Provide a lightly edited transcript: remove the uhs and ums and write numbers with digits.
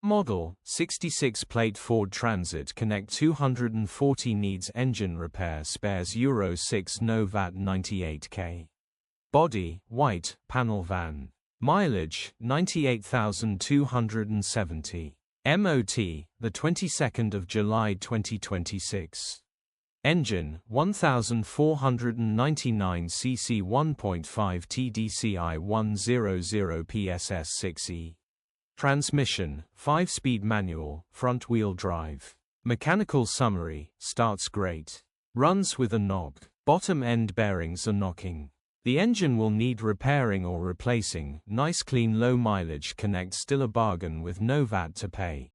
Model, 66 plate Ford Transit Connect 240 needs engine repair spares Euro 6 No Vat 98k. Body, white, panel van. Mileage, 98,270. MOT, the 22nd of July 2026. Engine, 1499 cc 1.5 TDCI 100 PSS 6E. Transmission, 5-speed manual, front-wheel drive. Mechanical summary, starts great. Runs with a knock. Bottom end bearings are knocking. The engine will need repairing or replacing. Nice clean low mileage Connect still a bargain with no VAT to pay.